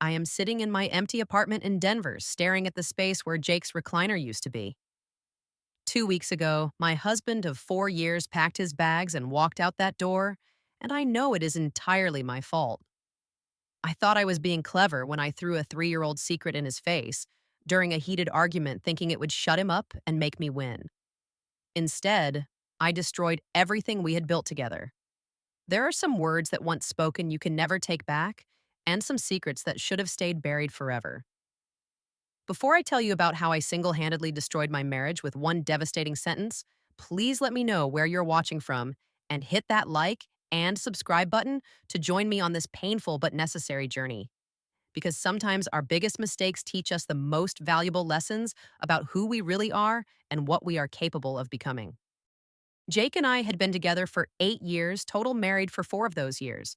I am sitting in my empty apartment in Denver, staring at the space where Jake's recliner used to be. 2 weeks ago, my husband of 4 years packed his bags and walked out that door, and I know it is entirely my fault. I thought I was being clever when I threw a 3-year-old secret in his face during a heated argument, thinking it would shut him up and make me win. Instead, I destroyed everything we had built together. There are some words that once spoken you can never take back, and some secrets that should have stayed buried forever. Before I tell you about how I single handedly destroyed my marriage with one devastating sentence, please let me know where you're watching from and hit that like and subscribe button to join me on this painful but necessary journey. Because sometimes our biggest mistakes teach us the most valuable lessons about who we really are and what we are capable of becoming. Jake and I had been together for 8 years, total married for 4 of those years.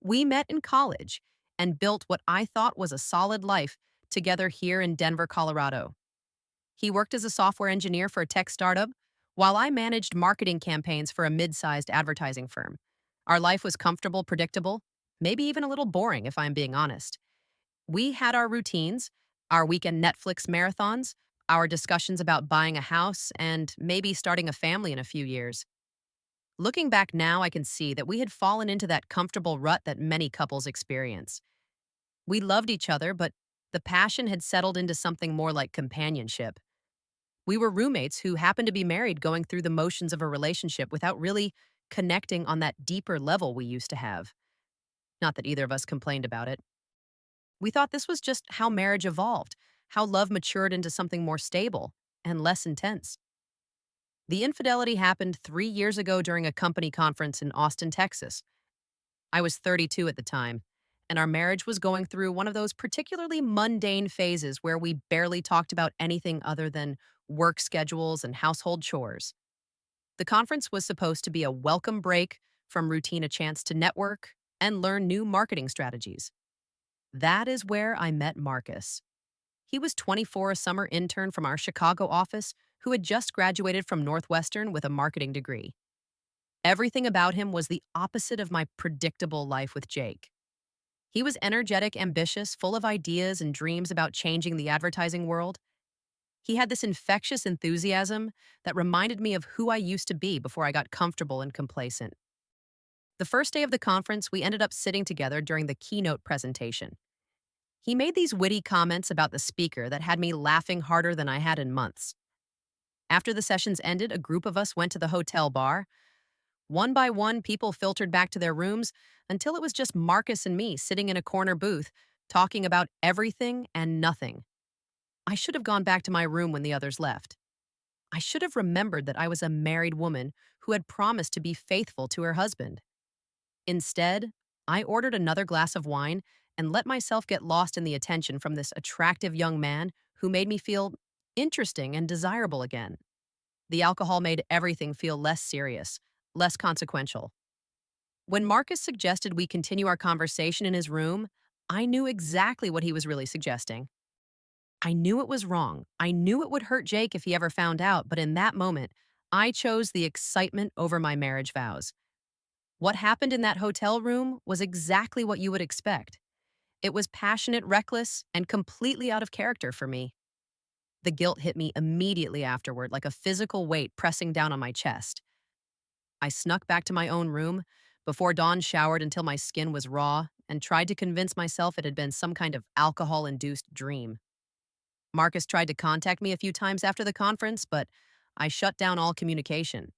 We met in college and built what I thought was a solid life together here in Denver, Colorado. He worked as a software engineer for a tech startup, while I managed marketing campaigns for a mid sized advertising firm. Our life was comfortable, predictable, maybe even a little boring, if I'm being honest. We had our routines, our weekend Netflix marathons, our discussions about buying a house, and maybe starting a family in a few years. Looking back now, I can see that we had fallen into that comfortable rut that many couples experience. We loved each other, but the passion had settled into something more like companionship. We were roommates who happened to be married, going through the motions of a relationship without really connecting on that deeper level we used to have. Not that either of us complained about it. We thought this was just how marriage evolved, how love matured into something more stable and less intense. The infidelity happened 3 years ago during a company conference in Austin, Texas. I was 32 at the time, and our marriage was going through one of those particularly mundane phases where we barely talked about anything other than work schedules and household chores. The conference was supposed to be a welcome break from routine, a chance to network and learn new marketing strategies. That is where I met Marcus. He was 24, a summer intern from our Chicago office who had just graduated from Northwestern with a marketing degree. Everything about him was the opposite of my predictable life with Jake. He was energetic, ambitious, full of ideas and dreams about changing the advertising world. He had this infectious enthusiasm that reminded me of who I used to be before I got comfortable and complacent. The first day of the conference, we ended up sitting together during the keynote presentation. He made these witty comments about the speaker that had me laughing harder than I had in months. After the sessions ended, a group of us went to the hotel bar. One by one, people filtered back to their rooms until it was just Marcus and me sitting in a corner booth, talking about everything and nothing. I should have gone back to my room when the others left. I should have remembered that I was a married woman who had promised to be faithful to her husband. Instead, I ordered another glass of wine and let myself get lost in the attention from this attractive young man who made me feel interesting and desirable again. The alcohol made everything feel less serious, less consequential. When Marcus suggested we continue our conversation in his room, I knew exactly what he was really suggesting. I knew it was wrong. I knew it would hurt Jake if he ever found out, but in that moment, I chose the excitement over my marriage vows. What happened in that hotel room was exactly what you would expect. It was passionate, reckless, and completely out of character for me. The guilt hit me immediately afterward, like a physical weight pressing down on my chest. I snuck back to my own room before Dawn, showered until my skin was raw, and tried to convince myself it had been some kind of alcohol induced dream. Marcus tried to contact me a few times after the conference, but I shut down all communication.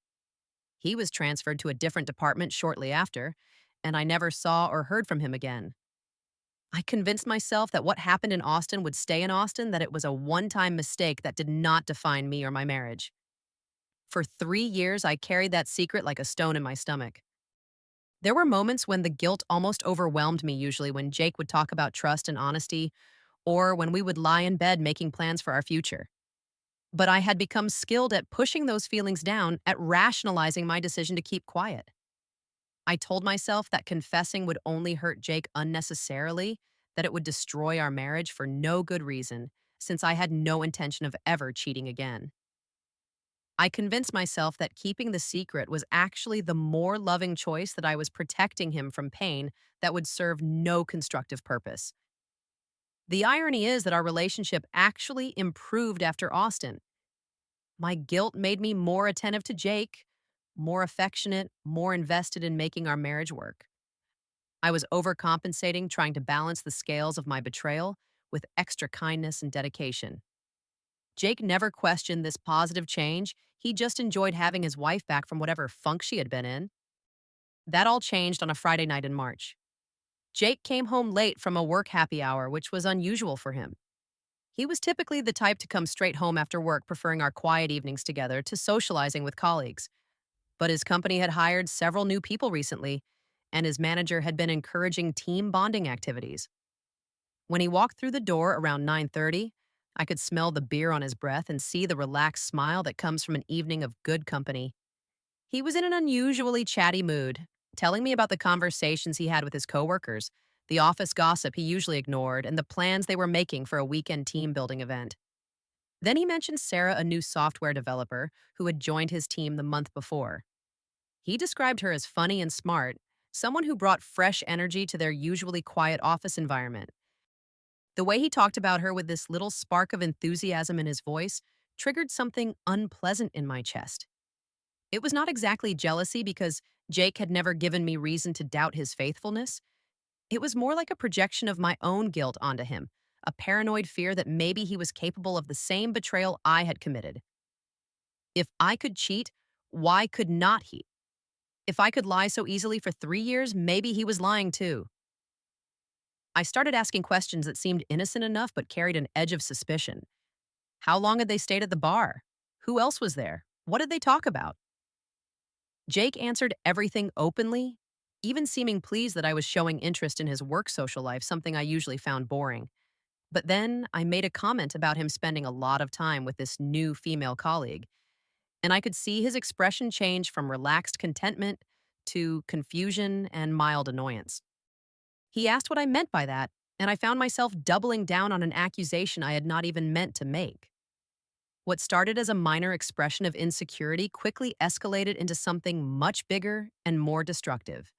He was transferred to a different department shortly after, and I never saw or heard from him again. I convinced myself that what happened in Austin would stay in Austin, that it was a one time mistake that did not define me or my marriage. For 3 years, I carried that secret like a stone in my stomach. There were moments when the guilt almost overwhelmed me, usually when Jake would talk about trust and honesty, or when we would lie in bed making plans for our future. But I had become skilled at pushing those feelings down, at rationalizing my decision to keep quiet. I told myself that confessing would only hurt Jake unnecessarily, that it would destroy our marriage for no good reason, since I had no intention of ever cheating again. I convinced myself that keeping the secret was actually the more loving choice, that I was protecting him from pain that would serve no constructive purpose. The irony is that our relationship actually improved after Austin. My guilt made me more attentive to Jake, more affectionate, more invested in making our marriage work. I was overcompensating, trying to balance the scales of my betrayal with extra kindness and dedication. Jake never questioned this positive change. He just enjoyed having his wife back from whatever funk she had been in. That all changed on a Friday night in March. Jake came home late from a work happy hour, which was unusual for him. He was typically the type to come straight home after work, preferring our quiet evenings together to socializing with colleagues. But his company had hired several new people recently, and his manager had been encouraging team bonding activities. When he walked through the door around 9:30, I could smell the beer on his breath and see the relaxed smile that comes from an evening of good company. He was in an unusually chatty mood, telling me about the conversations he had with his coworkers, the office gossip he usually ignored, and the plans they were making for a weekend team building event. Then he mentioned Sarah, a new software developer who had joined his team the month before. He described her as funny and smart, someone who brought fresh energy to their usually quiet office environment. The way he talked about her with this little spark of enthusiasm in his voice triggered something unpleasant in my chest. It was not exactly jealousy because Jake had never given me reason to doubt his faithfulness. It was more like a projection of my own guilt onto him, a paranoid fear that maybe he was capable of the same betrayal I had committed. If I could cheat, why could not he? If I could lie so easily for 3 years, maybe he was lying too. I started asking questions that seemed innocent enough but carried an edge of suspicion. How long had they stayed at the bar? Who else was there? What did they talk about? Jake answered everything openly, even seeming pleased that I was showing interest in his work social life, something I usually found boring. But then I made a comment about him spending a lot of time with this new female colleague, and I could see his expression change from relaxed contentment to confusion and mild annoyance. He asked what I meant by that, and I found myself doubling down on an accusation I had not even meant to make. What started as a minor expression of insecurity quickly escalated into something much bigger and more destructive.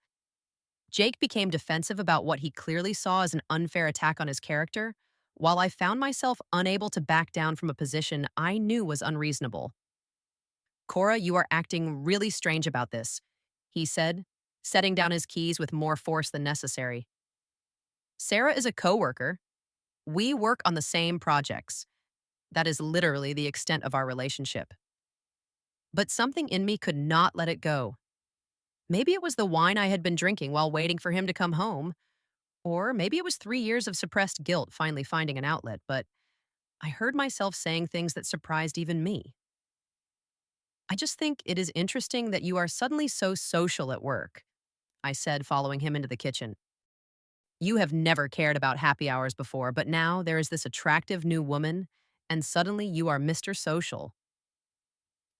Jake became defensive about what he clearly saw as an unfair attack on his character, while I found myself unable to back down from a position I knew was unreasonable. Cora, you are acting really strange about this, he said, setting down his keys with more force than necessary. Sarah is a coworker. We work on the same projects. That is literally the extent of our relationship. But something in me could not let it go. Maybe it was the wine I had been drinking while waiting for him to come home, or maybe it was 3 years of suppressed guilt finally finding an outlet, but I heard myself saying things that surprised even me. I just think it is interesting that you are suddenly so social at work, I said, following him into the kitchen. You have never cared about happy hours before, but now there is this attractive new woman, and suddenly you are Mr. Social.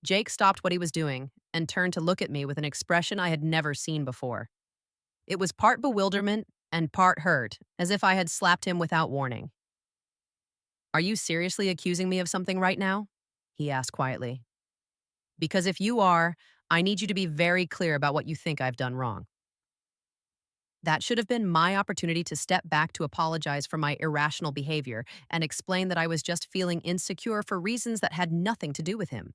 Jake stopped what he was doing and turned to look at me with an expression I had never seen before. It was part bewilderment and part hurt, as if I had slapped him without warning. Are you seriously accusing me of something right now? He asked quietly. Because if you are, I need you to be very clear about what you think I've done wrong. That should have been my opportunity to step back to apologize for my irrational behavior and explain that I was just feeling insecure for reasons that had nothing to do with him.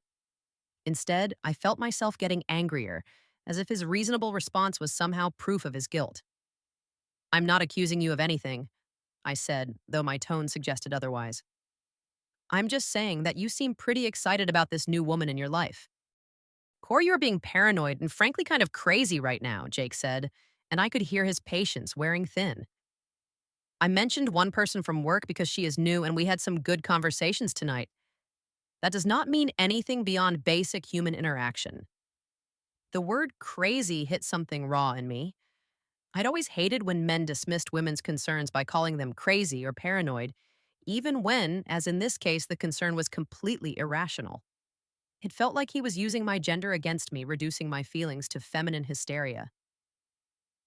Instead, I felt myself getting angrier, as if his reasonable response was somehow proof of his guilt. I'm not accusing you of anything, I said, though my tone suggested otherwise. I'm just saying that you seem pretty excited about this new woman in your life. Corey, you're being paranoid and frankly kind of crazy right now, Jake said, and I could hear his patience wearing thin. I mentioned one person from work because she is new and we had some good conversations tonight. That does not mean anything beyond basic human interaction. The word crazy hit something raw in me. I'd always hated when men dismissed women's concerns by calling them crazy or paranoid, even when, as in this case, the concern was completely irrational. It felt like he was using my gender against me, reducing my feelings to feminine hysteria.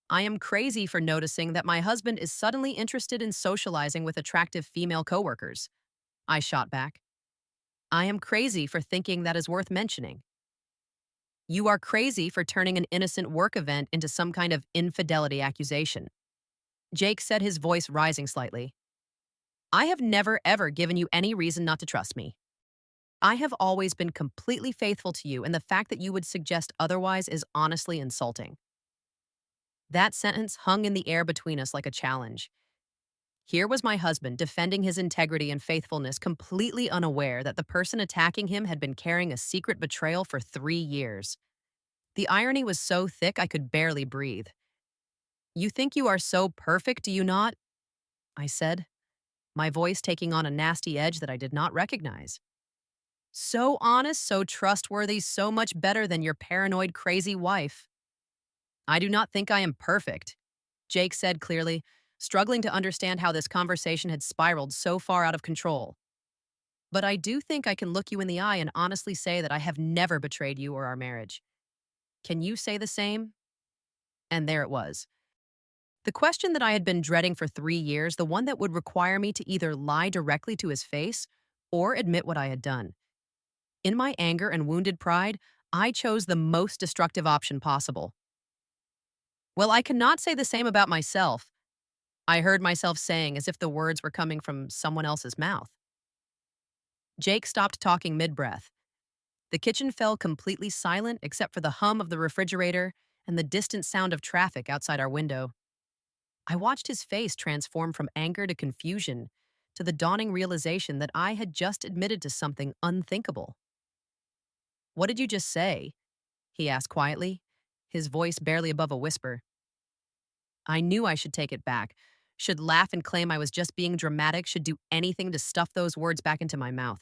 I am crazy for noticing that my husband is suddenly interested in socializing with attractive female coworkers, I shot back. I am crazy for thinking that is worth mentioning. You are crazy for turning an innocent work event into some kind of infidelity accusation. Jake said, his voice rising slightly. I have never, ever given you any reason not to trust me. I have always been completely faithful to you, and the fact that you would suggest otherwise is honestly insulting. That sentence hung in the air between us like a challenge. Here was my husband defending his integrity and faithfulness, completely unaware that the person attacking him had been carrying a secret betrayal for 3 years. The irony was so thick I could barely breathe. You think you are so perfect, do you not? I said, my voice taking on a nasty edge that I did not recognize. So honest, so trustworthy, so much better than your paranoid, crazy wife. I do not think I am perfect, Jake said clearly, struggling to understand how this conversation had spiraled so far out of control. But I do think I can look you in the eye and honestly say that I have never betrayed you or our marriage. Can you say the same? And there it was. The question that I had been dreading for 3 years, the one that would require me to either lie directly to his face or admit what I had done. In my anger and wounded pride, I chose the most destructive option possible. Well, I cannot say the same about myself, I heard myself saying as if the words were coming from someone else's mouth. Jake stopped talking mid-breath. The kitchen fell completely silent except for the hum of the refrigerator and the distant sound of traffic outside our window. I watched his face transform from anger to confusion to the dawning realization that I had just admitted to something unthinkable. What did you just say? He asked quietly, his voice barely above a whisper. I knew I should take it back, should laugh and claim I was just being dramatic, should do anything to stuff those words back into my mouth.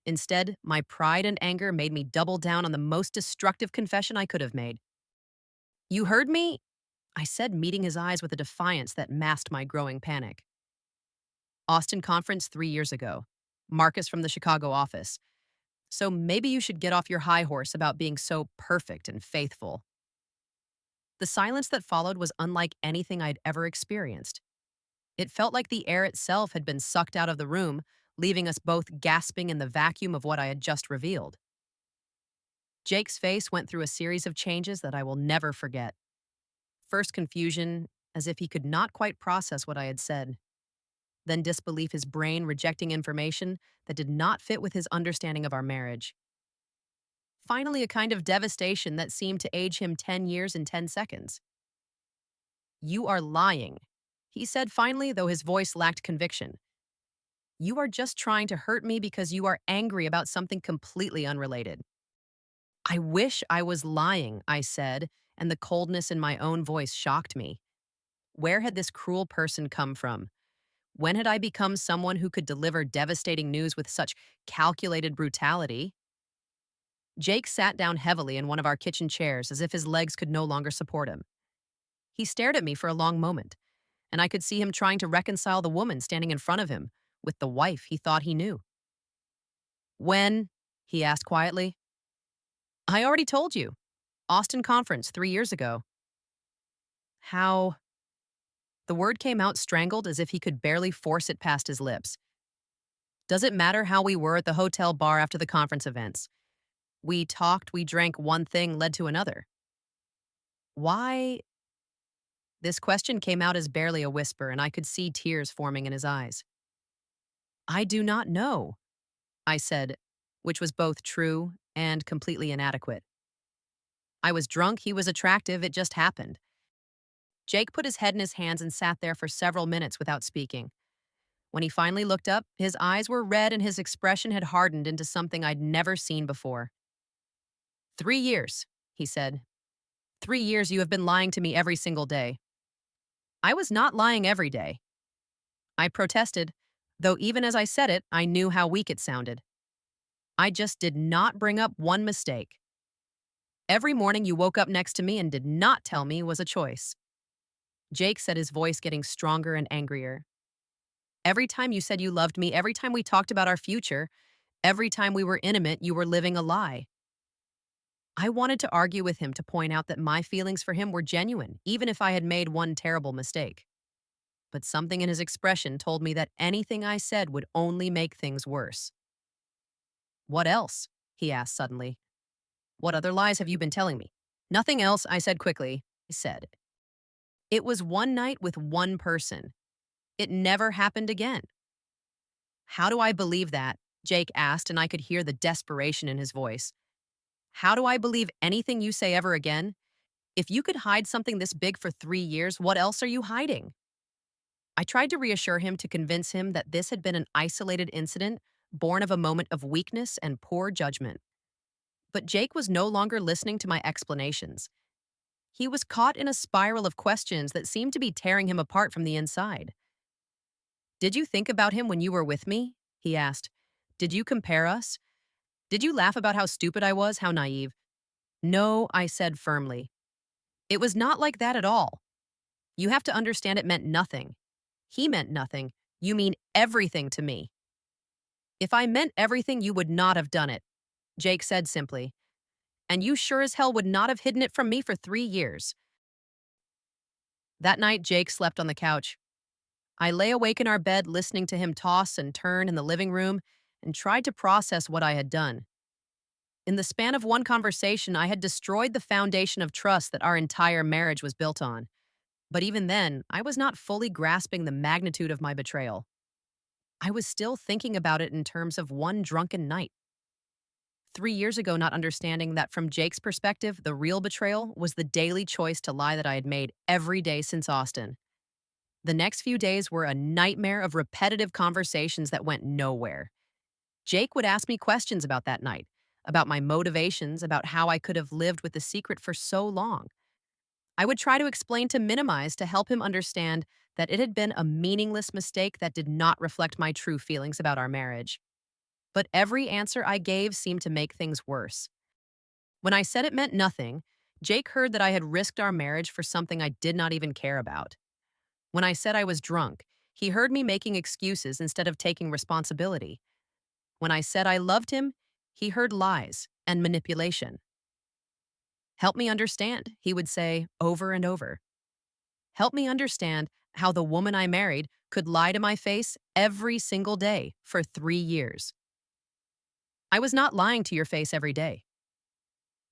Instead, my pride and anger made me double down on the most destructive confession I could have made. You heard me? I said, meeting his eyes with a defiance that masked my growing panic. Austin conference 3 years ago. Marcus from the Chicago office. So maybe you should get off your high horse about being so perfect and faithful. The silence that followed was unlike anything I'd ever experienced. It felt like the air itself had been sucked out of the room, leaving us both gasping in the vacuum of what I had just revealed. Jake's face went through a series of changes that I will never forget. First confusion, as if he could not quite process what I had said. Then disbelief, his brain rejecting information that did not fit with his understanding of our marriage. Finally, a kind of devastation that seemed to age him 10 years in 10 seconds. You are lying, he said finally, though his voice lacked conviction. You are just trying to hurt me because you are angry about something completely unrelated. I wish I was lying, I said, and the coldness in my own voice shocked me. Where had this cruel person come from? When had I become someone who could deliver devastating news with such calculated brutality? Jake sat down heavily in one of our kitchen chairs as if his legs could no longer support him. He stared at me for a long moment, and I could see him trying to reconcile the woman standing in front of him with the wife he thought he knew. When? He asked quietly. I already told you. Austin conference 3 years ago. How? The word came out strangled as if he could barely force it past his lips. Does it matter how we were at the hotel bar after the conference events? We talked, we drank, one thing led to another. Why? This question came out as barely a whisper, and I could see tears forming in his eyes. I do not know, I said, which was both true and completely inadequate. I was drunk, he was attractive, it just happened. Jake put his head in his hands and sat there for several minutes without speaking. When he finally looked up, his eyes were red and his expression had hardened into something I'd never seen before. 3 years, he said. 3 years you have been lying to me every single day. I was not lying every day. I protested, though even as I said it, I knew how weak it sounded. I just did not bring up one mistake. Every morning you woke up next to me and did not tell me was a choice. Jake said, his voice getting stronger and angrier. Every time you said you loved me, every time we talked about our future, every time we were intimate, you were living a lie. I wanted to argue with him to point out that my feelings for him were genuine, even if I had made one terrible mistake. But something in his expression told me that anything I said would only make things worse. What else? He asked suddenly. What other lies have you been telling me? Nothing else, I said quickly. He said. It was one night with one person. It never happened again. How do I believe that? Jake asked, and I could hear the desperation in his voice. How do I believe anything you say ever again? If you could hide something this big for 3 years, what else are you hiding? I tried to reassure him to convince him that this had been an isolated incident born of a moment of weakness and poor judgment. But Jake was no longer listening to my explanations. He was caught in a spiral of questions that seemed to be tearing him apart from the inside. Did you think about him when you were with me? He asked. Did you compare us? Did you laugh about how stupid I was, how naive? No, I said firmly. It was not like that at all. You have to understand it meant nothing. He meant nothing. You mean everything to me. If I meant everything, you would not have done it, Jake said simply. And you sure as hell would not have hidden it from me for 3 years. That night, Jake slept on the couch. I lay awake in our bed listening to him toss and turn in the living room and tried to process what I had done. In the span of one conversation, I had destroyed the foundation of trust that our entire marriage was built on. But even then, I was not fully grasping the magnitude of my betrayal. I was still thinking about it in terms of one drunken night. 3 years ago, not understanding that from Jake's perspective, the real betrayal was the daily choice to lie that I had made every day since Austin. The next few days were a nightmare of repetitive conversations that went nowhere. Jake would ask me questions about that night, about my motivations, about how I could have lived with the secret for so long. I would try to explain to minimize to help him understand that it had been a meaningless mistake that did not reflect my true feelings about our marriage. But every answer I gave seemed to make things worse. When I said it meant nothing, Jake heard that I had risked our marriage for something I did not even care about. When I said I was drunk, he heard me making excuses instead of taking responsibility. When I said I loved him, he heard lies and manipulation. Help me understand, he would say over and over. Help me understand how the woman I married could lie to my face every single day for 3 years. I was not lying to your face every day,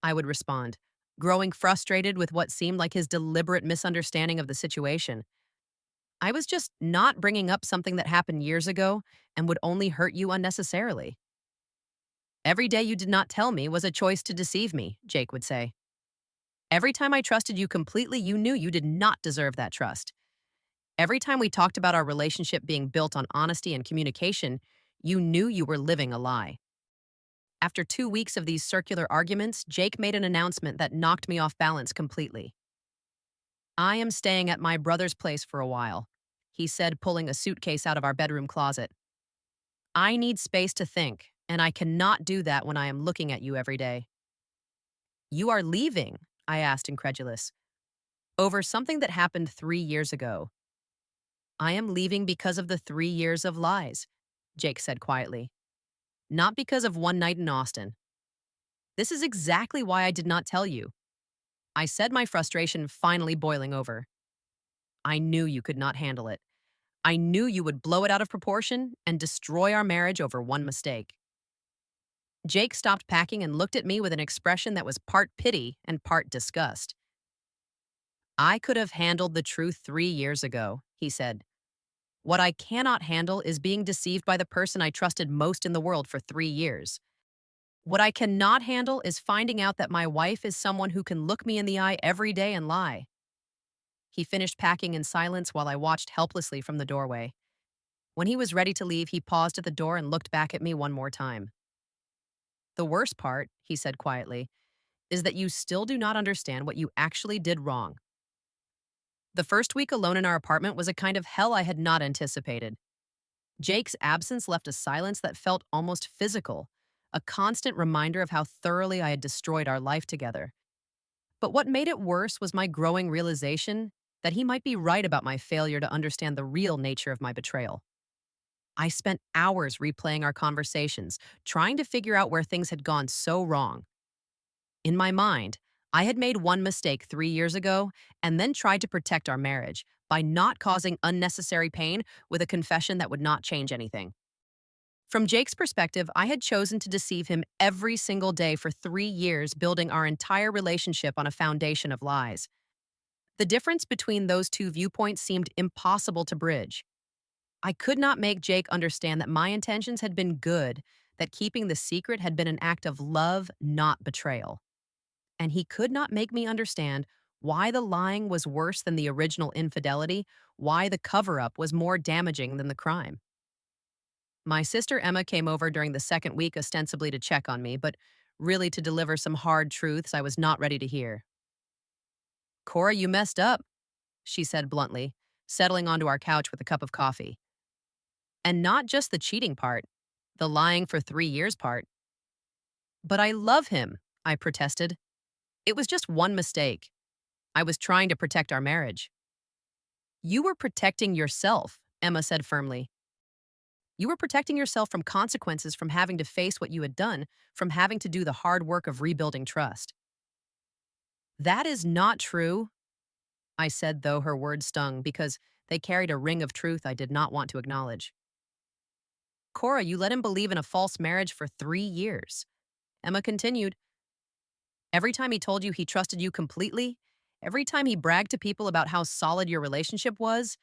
I would respond, growing frustrated with what seemed like his deliberate misunderstanding of the situation. I was just not bringing up something that happened years ago and would only hurt you unnecessarily. Every day you did not tell me was a choice to deceive me, Jake would say. Every time I trusted you completely, you knew you did not deserve that trust. Every time we talked about our relationship being built on honesty and communication, you knew you were living a lie. After 2 weeks of these circular arguments, Jake made an announcement that knocked me off balance completely. I am staying at my brother's place for a while, he said, pulling a suitcase out of our bedroom closet. I need space to think, and I cannot do that when I am looking at you every day. You are leaving? I asked, incredulous. Over something that happened 3 years ago. I am leaving because of the 3 years of lies, Jake said quietly. Not because of one night in Austin. This is exactly why I did not tell you. I said, my frustration finally boiling over. I knew you could not handle it. I knew you would blow it out of proportion and destroy our marriage over one mistake. Jake stopped packing and looked at me with an expression that was part pity and part disgust. I could have handled the truth 3 years ago, he said. What I cannot handle is being deceived by the person I trusted most in the world for 3 years. What I cannot handle is finding out that my wife is someone who can look me in the eye every day and lie. He finished packing in silence while I watched helplessly from the doorway. When he was ready to leave, he paused at the door and looked back at me one more time. The worst part, he said quietly, is that you still do not understand what you actually did wrong. The first week alone in our apartment was a kind of hell I had not anticipated. Jake's absence left a silence that felt almost physical, a constant reminder of how thoroughly I had destroyed our life together. But what made it worse was my growing realization that he might be right about my failure to understand the real nature of my betrayal. I spent hours replaying our conversations, trying to figure out where things had gone so wrong. In my mind, I had made one mistake 3 years ago and then tried to protect our marriage by not causing unnecessary pain with a confession that would not change anything. From Jake's perspective, I had chosen to deceive him every single day for 3 years, building our entire relationship on a foundation of lies. The difference between those two viewpoints seemed impossible to bridge. I could not make Jake understand that my intentions had been good, that keeping the secret had been an act of love, not betrayal. And he could not make me understand why the lying was worse than the original infidelity, why the cover up was more damaging than the crime. My sister Emma came over during the second week ostensibly to check on me, but really to deliver some hard truths I was not ready to hear. Cora, you messed up, she said bluntly, settling onto our couch with a cup of coffee. And not just the cheating part, the lying for 3 years part. But I love him, I protested. It was just one mistake. I was trying to protect our marriage. You were protecting yourself, Emma said firmly. You were protecting yourself from consequences from having to face what you had done, from having to do the hard work of rebuilding trust. That is not true, I said, though her words stung because they carried a ring of truth I did not want to acknowledge. Cora, you let him believe in a false marriage for 3 years. Emma continued. Every time he told you he trusted you completely, every time he bragged to people about how solid your relationship was,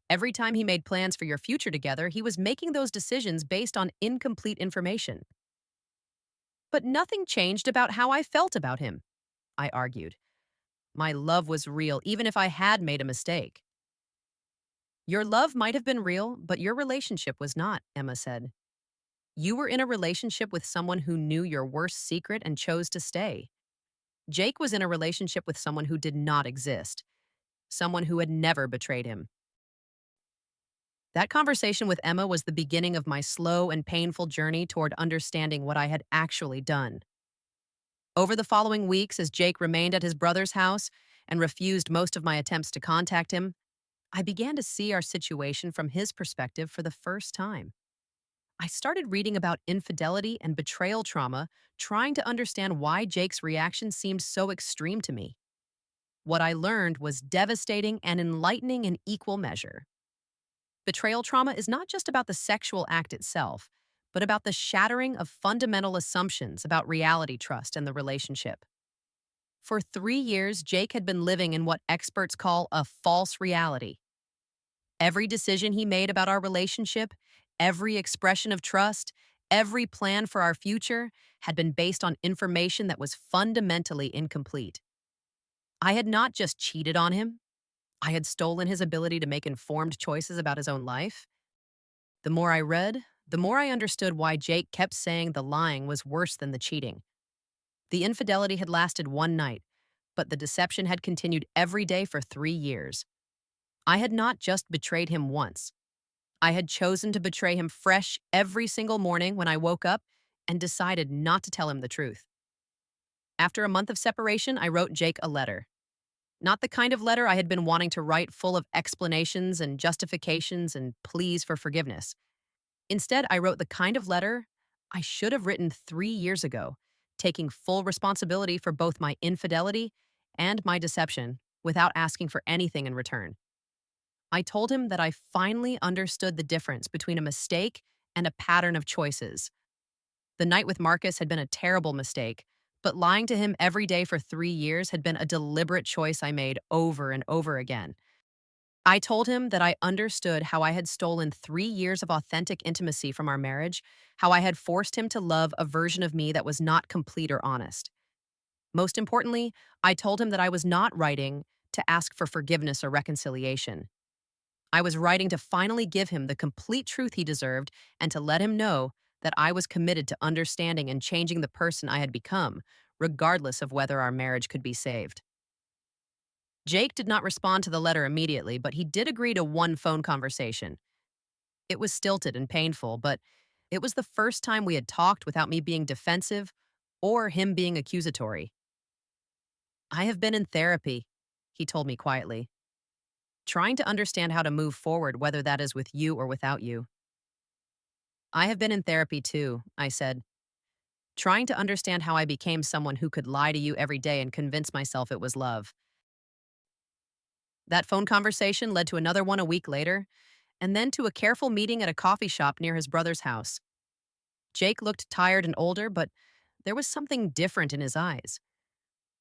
every time he made plans for your future together, he was making those decisions based on incomplete information. But nothing changed about how I felt about him, I argued. My love was real, even if I had made a mistake. Your love might have been real, but your relationship was not, Emma said. You were in a relationship with someone who knew your worst secret and chose to stay. Jake was in a relationship with someone who did not exist, someone who had never betrayed him. That conversation with Emma was the beginning of my slow and painful journey toward understanding what I had actually done. Over the following weeks, as Jake remained at his brother's house and refused most of my attempts to contact him, I began to see our situation from his perspective for the first time. I started reading about infidelity and betrayal trauma, trying to understand why Jake's reaction seemed so extreme to me. What I learned was devastating and enlightening in equal measure. Betrayal trauma is not just about the sexual act itself, but about the shattering of fundamental assumptions about reality trust and the relationship. For 3 years, Jake had been living in what experts call a false reality. Every decision he made about our relationship, every expression of trust, every plan for our future had been based on information that was fundamentally incomplete. I had not just cheated on him, I had stolen his ability to make informed choices about his own life. The more I read, the more I understood why Jake kept saying the lying was worse than the cheating. The infidelity had lasted one night, but the deception had continued every day for 3 years. I had not just betrayed him once. I had chosen to betray him fresh every single morning when I woke up and decided not to tell him the truth. After a month of separation, I wrote Jake a letter. Not the kind of letter I had been wanting to write full of explanations and justifications and pleas for forgiveness. Instead, I wrote the kind of letter I should have written 3 years ago, taking full responsibility for both my infidelity and my deception without asking for anything in return. I told him that I finally understood the difference between a mistake and a pattern of choices. The night with Marcus had been a terrible mistake, but lying to him every day for 3 years had been a deliberate choice I made over and over again. I told him that I understood how I had stolen 3 years of authentic intimacy from our marriage, how I had forced him to love a version of me that was not complete or honest. Most importantly, I told him that I was not writing to ask for forgiveness or reconciliation. I was writing to finally give him the complete truth he deserved and to let him know that I was committed to understanding and changing the person I had become, regardless of whether our marriage could be saved. Jake did not respond to the letter immediately, but he did agree to one phone conversation. It was stilted and painful, but it was the first time we had talked without me being defensive or him being accusatory. I have been in therapy, he told me quietly, trying to understand how to move forward, whether that is with you or without you. I have been in therapy too, I said, trying to understand how I became someone who could lie to you every day and convince myself it was love. That phone conversation led to another one a week later, and then to a careful meeting at a coffee shop near his brother's house. Jake looked tired and older, but there was something different in his eyes.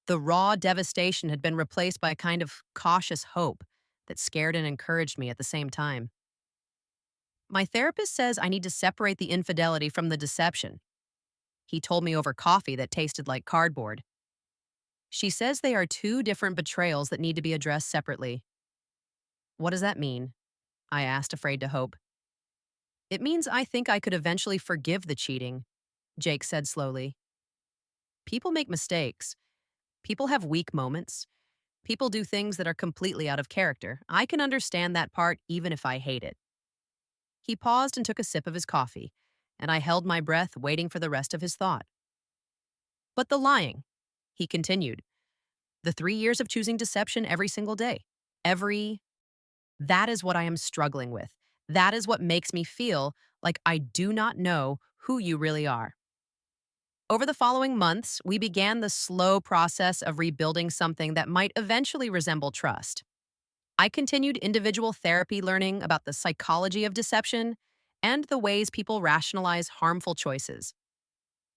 The raw devastation had been replaced by a kind of cautious hope that scared and encouraged me at the same time. My therapist says I need to separate the infidelity from the deception. He told me over coffee that tasted like cardboard. She says they are two different betrayals that need to be addressed separately. What does that mean? I asked, afraid to hope. It means I think I could eventually forgive the cheating, Jake said slowly. People make mistakes. People have weak moments. People do things that are completely out of character. I can understand that part even if I hate it. He paused and took a sip of his coffee, and I held my breath, waiting for the rest of his thought. But the lying, he continued, the 3 years of choosing deception every single day. That is what I am struggling with. That is what makes me feel like I do not know who you really are. Over the following months, we began the slow process of rebuilding something that might eventually resemble trust. I continued individual therapy learning about the psychology of deception and the ways people rationalize harmful choices.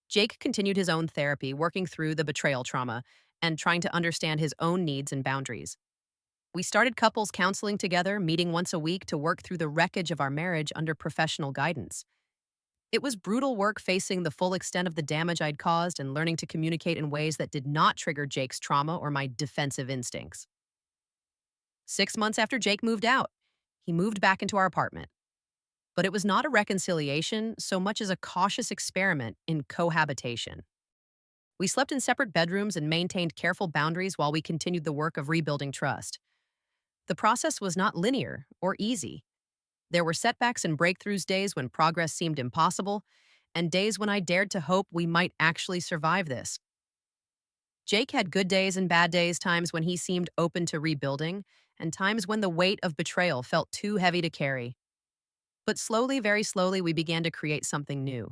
Jake continued his own therapy, working through the betrayal trauma and trying to understand his own needs and boundaries. We started couples counseling together, meeting once a week to work through the wreckage of our marriage under professional guidance. It was brutal work facing the full extent of the damage I'd caused and learning to communicate in ways that did not trigger Jake's trauma or my defensive instincts. 6 months after Jake moved out, he moved back into our apartment. But it was not a reconciliation so much as a cautious experiment in cohabitation. We slept in separate bedrooms and maintained careful boundaries while we continued the work of rebuilding trust. The process was not linear or easy. There were setbacks and breakthroughs, days when progress seemed impossible, and days when I dared to hope we might actually survive this. Jake had good days and bad days, times when he seemed open to rebuilding, and times when the weight of betrayal felt too heavy to carry. But slowly, very slowly, we began to create something new.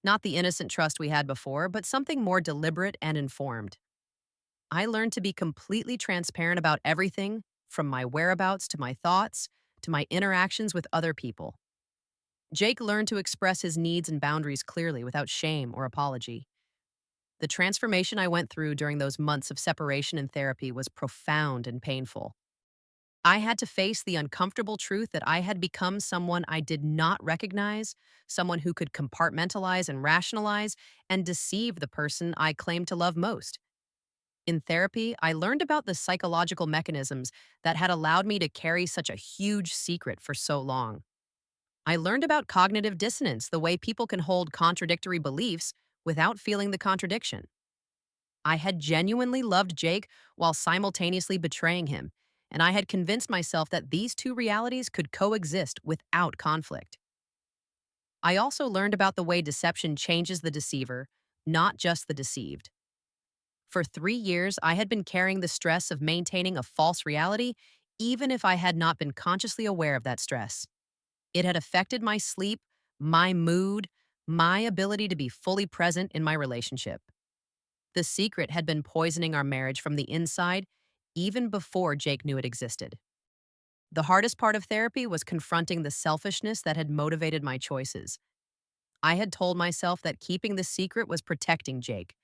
Not the innocent trust we had before, but something more deliberate and informed. I learned to be completely transparent about everything, from my whereabouts to my thoughts to my interactions with other people. Jake learned to express his needs and boundaries clearly without shame or apology. The transformation I went through during those months of separation and therapy was profound and painful. I had to face the uncomfortable truth that I had become someone I did not recognize, someone who could compartmentalize and rationalize and deceive the person I claimed to love most. In therapy, I learned about the psychological mechanisms that had allowed me to carry such a huge secret for so long. I learned about cognitive dissonance, the way people can hold contradictory beliefs without feeling the contradiction. I had genuinely loved Jake while simultaneously betraying him, and I had convinced myself that these two realities could coexist without conflict. I also learned about the way deception changes the deceiver, not just the deceived. For 3 years, I had been carrying the stress of maintaining a false reality, even if I had not been consciously aware of that stress. It had affected my sleep, my mood, my ability to be fully present in my relationship. The secret had been poisoning our marriage from the inside, even before Jake knew it existed. The hardest part of therapy was confronting the selfishness that had motivated my choices. I had told myself that keeping the secret was protecting Jake.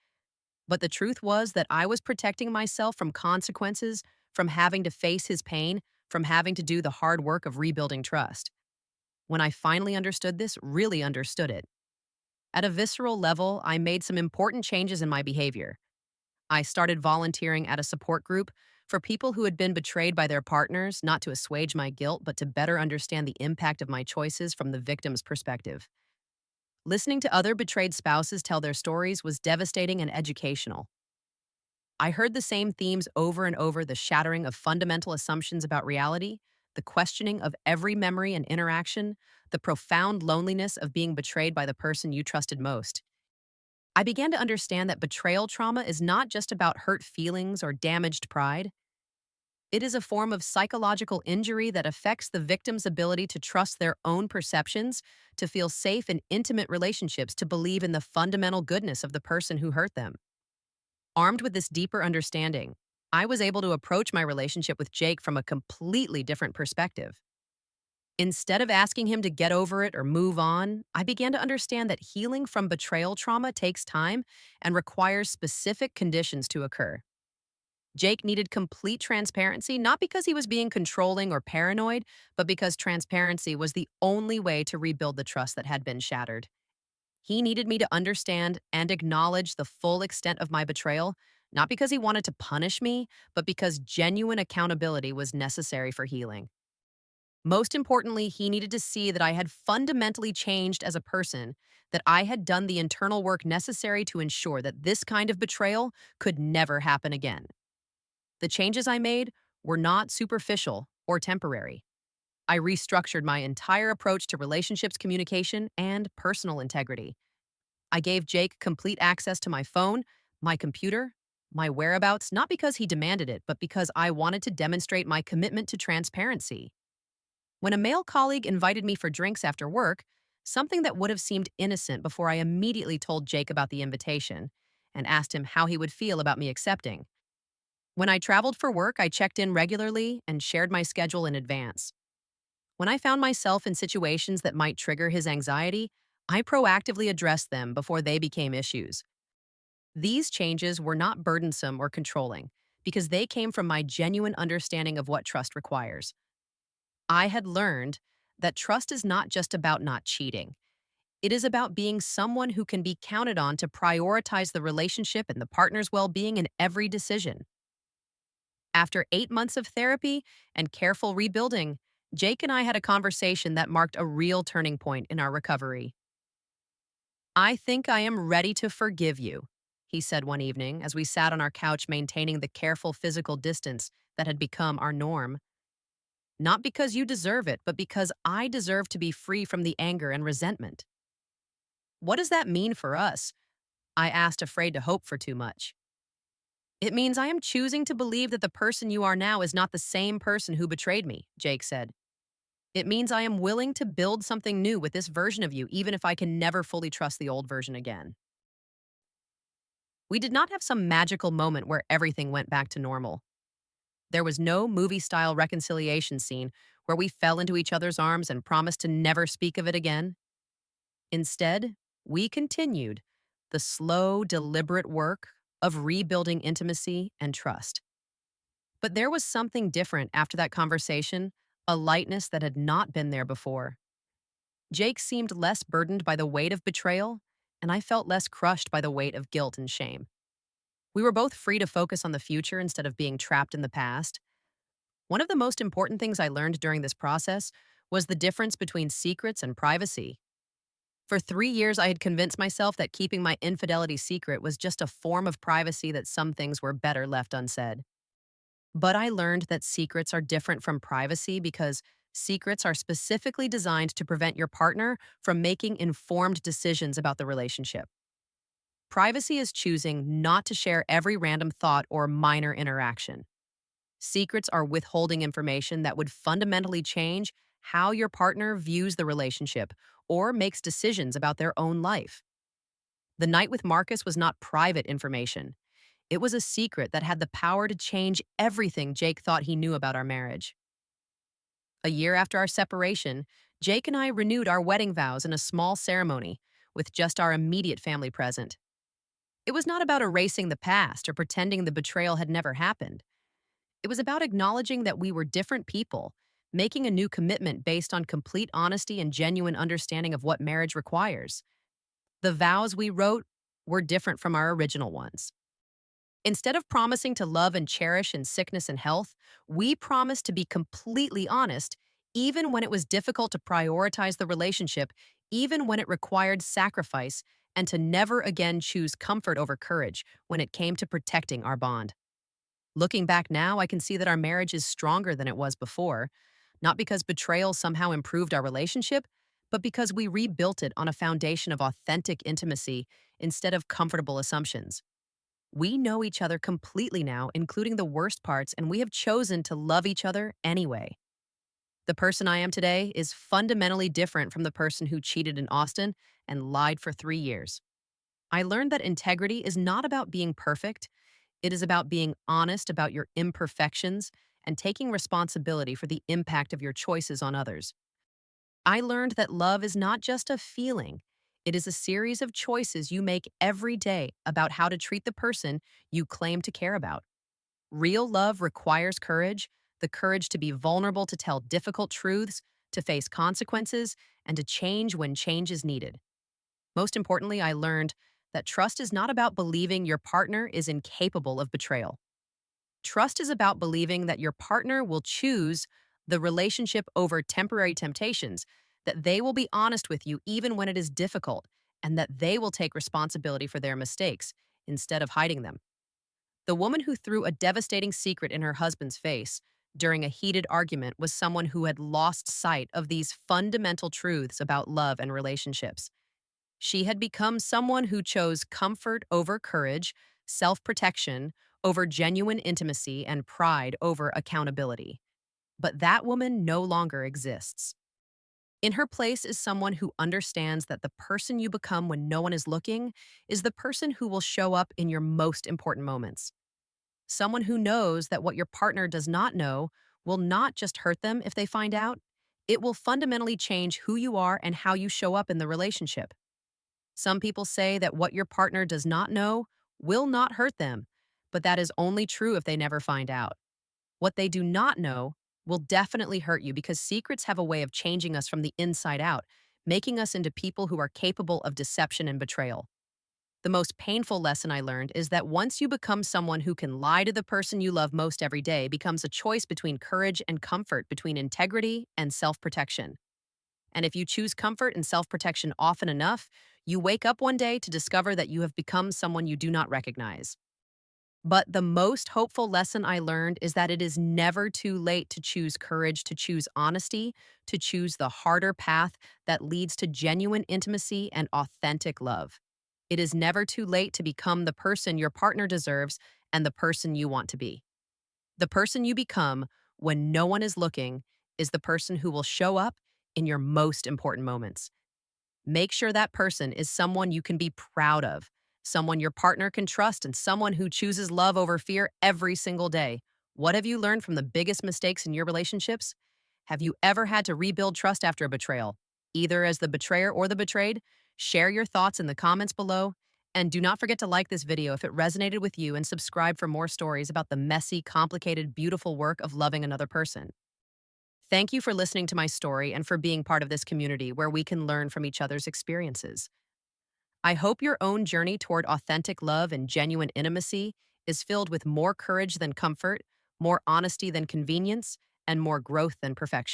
But the truth was that I was protecting myself from consequences, from having to face his pain, from having to do the hard work of rebuilding trust. When I finally understood this, really understood it, at a visceral level, I made some important changes in my behavior. I started volunteering at a support group for people who had been betrayed by their partners, not to assuage my guilt, but to better understand the impact of my choices from the victim's perspective. Listening to other betrayed spouses tell their stories was devastating and educational. I heard the same themes over and over: the shattering of fundamental assumptions about reality, the questioning of every memory and interaction, the profound loneliness of being betrayed by the person you trusted most. I began to understand that betrayal trauma is not just about hurt feelings or damaged pride. It is a form of psychological injury that affects the victim's ability to trust their own perceptions, to feel safe in intimate relationships, to believe in the fundamental goodness of the person who hurt them. Armed with this deeper understanding, I was able to approach my relationship with Jake from a completely different perspective. Instead of asking him to get over it or move on, I began to understand that healing from betrayal trauma takes time and requires specific conditions to occur. Jake needed complete transparency, not because he was being controlling or paranoid, but because transparency was the only way to rebuild the trust that had been shattered. He needed me to understand and acknowledge the full extent of my betrayal, not because he wanted to punish me, but because genuine accountability was necessary for healing. Most importantly, he needed to see that I had fundamentally changed as a person, that I had done the internal work necessary to ensure that this kind of betrayal could never happen again. The changes I made were not superficial or temporary. I restructured my entire approach to relationships, communication, and personal integrity. I gave Jake complete access to my phone, my computer, my whereabouts, not because he demanded it, but because I wanted to demonstrate my commitment to transparency. When a male colleague invited me for drinks after work, something that would have seemed innocent before I immediately told Jake about the invitation and asked him how he would feel about me accepting. When I traveled for work, I checked in regularly and shared my schedule in advance. When I found myself in situations that might trigger his anxiety, I proactively addressed them before they became issues. These changes were not burdensome or controlling because they came from my genuine understanding of what trust requires. I had learned that trust is not just about not cheating. It is about being someone who can be counted on to prioritize the relationship and the partner's well being in every decision. After 8 months of therapy and careful rebuilding, Jake and I had a conversation that marked a real turning point in our recovery. "I think I am ready to forgive you," he said one evening as we sat on our couch maintaining the careful physical distance that had become our norm. "Not because you deserve it, but because I deserve to be free from the anger and resentment." "What does that mean for us?" I asked, afraid to hope for too much. "It means I am choosing to believe that the person you are now is not the same person who betrayed me," Jake said. "It means I am willing to build something new with this version of you, even if I can never fully trust the old version again." We did not have some magical moment where everything went back to normal. There was no movie style reconciliation scene where we fell into each other's arms and promised to never speak of it again. Instead, we continued the slow, deliberate work of rebuilding intimacy and trust. But there was something different after that conversation, a lightness that had not been there before. Jake seemed less burdened by the weight of betrayal, and I felt less crushed by the weight of guilt and shame. We were both free to focus on the future instead of being trapped in the past. One of the most important things I learned during this process was the difference between secrets and privacy. For 3 years, I had convinced myself that keeping my infidelity secret was just a form of privacy, that some things were better left unsaid. But I learned that secrets are different from privacy because secrets are specifically designed to prevent your partner from making informed decisions about the relationship. Privacy is choosing not to share every random thought or minor interaction. Secrets are withholding information that would fundamentally change how your partner views the relationship or makes decisions about their own life. The night with Marcus was not private information. It was a secret that had the power to change everything Jake thought he knew about our marriage. A year after our separation, Jake and I renewed our wedding vows in a small ceremony with just our immediate family present. It was not about erasing the past or pretending the betrayal had never happened. It was about acknowledging that we were different people, making a new commitment based on complete honesty and genuine understanding of what marriage requires. The vows we wrote were different from our original ones. Instead of promising to love and cherish in sickness and health, we promised to be completely honest, even when it was difficult to prioritize the relationship, even when it required sacrifice, and to never again choose comfort over courage when it came to protecting our bond. Looking back now, I can see that our marriage is stronger than it was before, not because betrayal somehow improved our relationship, but because we rebuilt it on a foundation of authentic intimacy instead of comfortable assumptions. We know each other completely now, including the worst parts, and we have chosen to love each other anyway. The person I am today is fundamentally different from the person who cheated in Austin and lied for 3 years. I learned that integrity is not about being perfect. It is about being honest about your imperfections and taking responsibility for the impact of your choices on others. I learned that love is not just a feeling. It is a series of choices you make every day about how to treat the person you claim to care about. Real love requires courage, the courage to be vulnerable, to tell difficult truths, to face consequences, and to change when change is needed. Most importantly, I learned that trust is not about believing your partner is incapable of betrayal. Trust is about believing that your partner will choose the relationship over temporary temptations, that they will be honest with you even when it is difficult, and that they will take responsibility for their mistakes instead of hiding them. The woman who threw a devastating secret in her husband's face during a heated argument was someone who had lost sight of these fundamental truths about love and relationships. She had become someone who chose comfort over courage, self protection over genuine intimacy, and pride over accountability. But that woman no longer exists. In her place is someone who understands that the person you become when no one is looking is the person who will show up in your most important moments. Someone who knows that what your partner does not know will not just hurt them if they find out, it will fundamentally change who you are and how you show up in the relationship. Some people say that what your partner does not know will not hurt them, but that is only true if they never find out. What they do not know will definitely hurt you because secrets have a way of changing us from the inside out, making us into people who are capable of deception and betrayal. The most painful lesson I learned is that once you become someone who can lie to the person you love most every day becomes a choice between courage and comfort, between integrity and self-protection. And if you choose comfort and self-protection often enough, you wake up one day to discover that you have become someone you do not recognize. But the most hopeful lesson I learned is that it is never too late to choose courage, to choose honesty, to choose the harder path that leads to genuine intimacy and authentic love. It is never too late to become the person your partner deserves and the person you want to be. The person you become when no one is looking is the person who will show up in your most important moments. Make sure that person is someone you can be proud of, someone your partner can trust, and someone who chooses love over fear every single day. What have you learned from the biggest mistakes in your relationships? Have you ever had to rebuild trust after a betrayal, either as the betrayer or the betrayed? Share your thoughts in the comments below. And do not forget to like this video if it resonated with you and subscribe for more stories about the messy, complicated, beautiful work of loving another person. Thank you for listening to my story and for being part of this community where we can learn from each other's experiences. I hope your own journey toward authentic love and genuine intimacy is filled with more courage than comfort, more honesty than convenience, and more growth than perfection.